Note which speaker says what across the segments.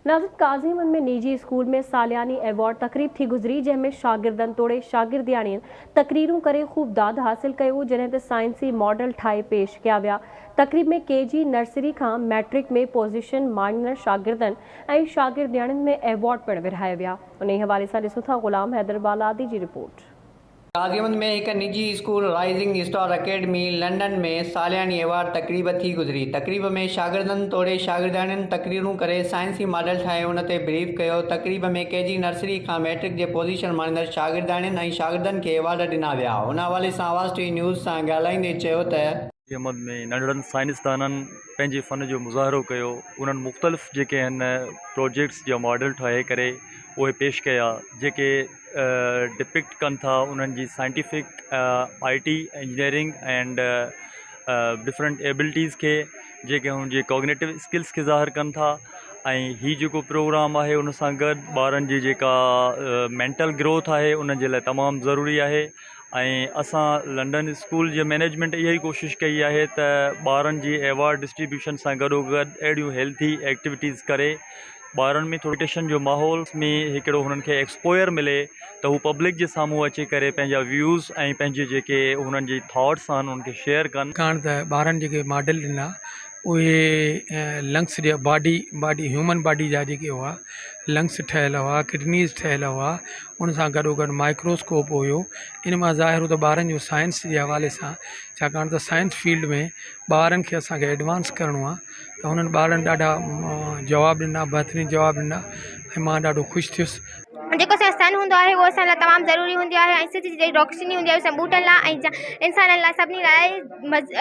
Speaker 1: नाज़िर काज़ीमन में निजी स्कूल में सालियानी एवॉर्ड तकरीब थी गुजरी, जंहिंमें शागिर्दनि तोड़े शागिर्दियाणियुनि तकरीरूं करे ख़ूब दाद हासिल कयो, जंहिं ते साइंसी मॉडल ठाहे पेश कया विया। तकरीब में केजी नर्सरी खां मैट्रिक में पोज़ीशन माणींदड़ शागिर्दनि ऐं शागिर्दियाणियुनि में एवॉर्ड पिणु विरहाया विया। उन हवाले सां ॾिसूं था ग़ुलाम हैदर बालादी जी रिपोर्ट।
Speaker 2: काज़ीमंद में एक निजी school rising star academy London में सालियानी एवॉर्ड तकरीब थी गुजरी। तकरीब में शागिर्दनि तोड़े शागिर्दियाणियुनि तकरीरूं करे साइंसी मॉडल ठाहे उन ते ब्रीफ कयो। तकरीब में केजी नर्सरी खां मैट्रिक जे पोज़ीशन माणींदड़ शागिर्दियाणियुनि ऐं शागिर्दनि खे एवॉर्ड ॾिना विया। उन हवाले सां आवाज़ टीवी न्यूज़ सां ॻाल्हाईंदे चयो त
Speaker 3: काज़ीमंद में नंढड़नि साइंसदाननि पंहिंजे फ़न जो मुज़ाहिरो कयो। उन्हनि मुख़्तलिफ़ जेके आहिनि प्रोजेक्ट्स जा मॉडल ठाहे करे उहे पेश कया, जेके डिपिक्ट कनि था उन्हनि जी scientific IT engineering and different abilities खे, जेके हुनजे कॉग्निटिव स्किल्स खे ज़ाहिर कनि था। ऐं हीउ जेको प्रोग्राम आहे उन सां गॾु ॿारनि जी जेका मेंटल ग्रोथ आहे उन जे लाइ तमामु ज़रूरी आहे। ऐं असां लंडन स्कूल जे मैनेजमेंट इहा ई कोशिशि कई आहे त ॿारनि जी एवॉर्ड डिस्ट्रीब्यूशन सां गॾोगॾु अहिड़ियूं हेल्थी एक्टिविटीज़ करे ॿारनि में थोरी टेशन जो माहौल में हिकिड़ो हुननि खे एक्सपोयर मिले त हू पब्लिक जे साम्हूं अची करे पंहिंजा व्यूज़ ऐं पंहिंजे जेके हुननि जी थॉट्स आहिनि उनखे शेयर कनि।
Speaker 4: छाकाणि त ॿारनि जेके मॉडल ॾिना उहे लंग्स जा बॉडी ह्यूमन बॉडी जा जेके हुआ लंग्स ठहियल हुआ, किडनीज़ ठहियल हुआ, उन सां गॾोगॾु माइक्रोस्कोप हुयो। इन मां ज़ाहिर हो त ॿारनि जो साइंस जे हवाले सां, छाकाणि त साइंस फील्ड में ॿारनि खे असांखे एडवांस करिणो आहे, त हुननि ॿारनि ॾाढा जवाब ॾिना, बहितरीनु जवाब ॾिना ऐं मां ॾाढो ख़ुशि थियुसि।
Speaker 5: जेको असांजो सन हूंदो आहे उहो असां लाइ तमामु ज़रूरी हूंदी आहे ऐं सिज जी रोशनी हूंदी आहे असां ॿूटनि लाइ ऐं इंसाननि लाइ सभिनी लाइ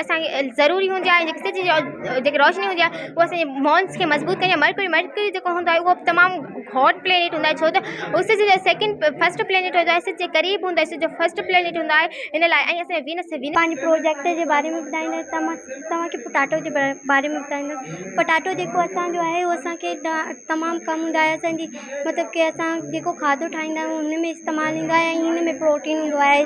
Speaker 5: असांखे ज़रूरी हूंदी आहे। जेकी सिज जी जेकी रोशनी हूंदी आहे उहा असांजे मॉन्स खे मज़बूत कंदी आहे। मर्करी जेको हूंदो आहे उहो तमामु हॉट प्लेनेट हूंदो आहे, छो त उहो सिज जो फर्स्ट प्लेनेट हूंदो आहे, सिज जे क़रीब हूंदो आहे, सिज जो फर्स्ट प्लेनेट हूंदो आहे। इन लाइ ऐं असांजे वीनस पंहिंजे प्रोजेक्ट जे बारे में ॿुधाईंदा तव्हांखे पटाटो जे बारे में ॿुधाईंदा। पटाटो जेको असांजो आहे उहो असांखे तमामु कमु हूंदा आहे। असांजी मतिलबु की असां जेको खाधो ठाहींदा आहियूं हुन में इस्तेमालु ईंदो आहे ऐं हिन में प्रोटीन हूंदो आहे।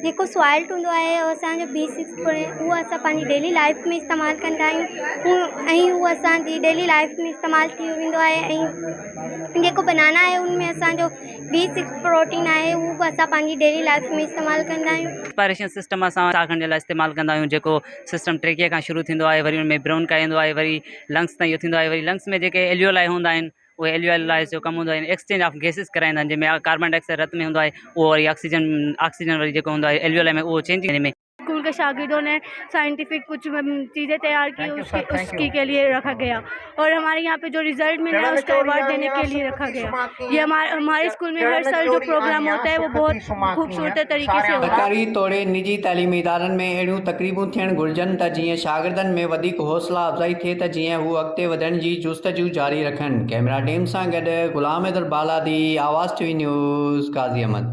Speaker 5: जेको सॉल्ट हूंदो आहे असांजो B6 उहो असां पंहिंजी डेली लाइफ में इस्तेमालु कंदा आहियूं ऐं उहो असांजी डेली लाइफ में इस्तेमालु थी वेंदो आहे। ऐं जेको बनाना आहे उनमें असांजो B6 प्रोटीन आहे, उहो बि असां पंहिंजी डेली लाइफ में इस्तेमालु कंदा आहियूं।
Speaker 6: रेस्पिरेशन सिस्टम असां साह खणण जे लाइ इस्तेमालु कंदा आहियूं, जेको सिस्टम ट्रेकिया खां शुरू थींदो आहे, वरी उनमें ब्रोन ईंदो आहे, वरी लंग्स ताईं इहो थींदो आहे, वरी लंग्स में जेके एल्यूलाई हूंदा आहिनि उहे एल्यूलाइज़ जो कमु हूंदो आहे, एक्सचेंज ऑफ गैसिस कराईंदा आहिनि, जंहिंमें कार्बन डाइऑक्साइड रत में हूंदो आहे उहो वरी ऑक्सीजन वरी जेको हूंदो आहे एल्यूलाई में उहो चेंज में।
Speaker 7: स्कूल के शागिर्दों ने साइंटिफिक कुछ चीज़ें तैयार की, उसकी के लिए रखा गया और हमारे यहाँ पे जो रिजल्ट मिला है उसका अवार्ड देने के लिए रखा गया। ये हमारे स्कूल में हर साल जो प्रोग्राम होता है वो बहुत खूबसूरत तरीके से होता है।
Speaker 2: सरकारी तौड़े निजी तालीमी इदारनि में अहिड़ियूं तकरीबूं थियणु घुरिजनि त जीअं शागिर्दनि में वधीक हौसला अफ़ज़ाई थिए त जीअं हू अॻिते वधण जी जुस्तजू जारी रखनि। कैमरा टीम सां गॾु ग़ुलाम हैदर बालादी, आवाज़ टीवी न्यूज़, काज़ीमंद।